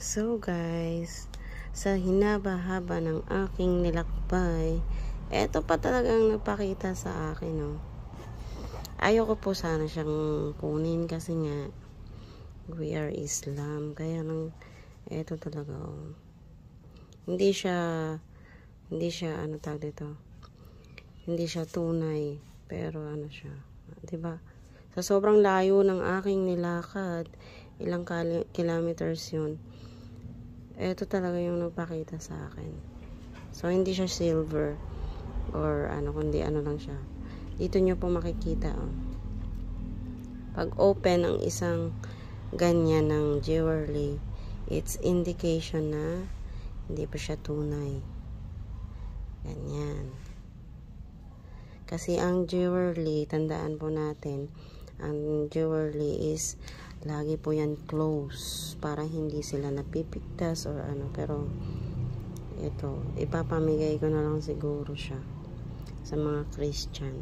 So guys, sa hinaba-haba ng aking nilakbay, eto pa talagang nagpakita sa akin, no. Ayoko po sana siyang kunin kasi nga we are Islam, kaya lang eto talaga, oh. Hindi siya ano tawag dito, hindi siya tunay, pero ano siya, 'di ba? Sa sobrang layo ng aking nilakad, ilang kilometers yun, eto talaga yung nagpakita sa akin. So hindi siya silver or ano, kundi ano lang siya. Dito nyo po makikita, oh. Pag open ang isang ganyan ng jewelry, it's indication na hindi pa siya tunay. Ganyan. Kasi ang jewelry, tandaan po natin, ang jewelry is lagi po yan close para hindi sila napipigtas or ano. Pero ito, ipapamigay ko na lang siguro siya sa mga Christian.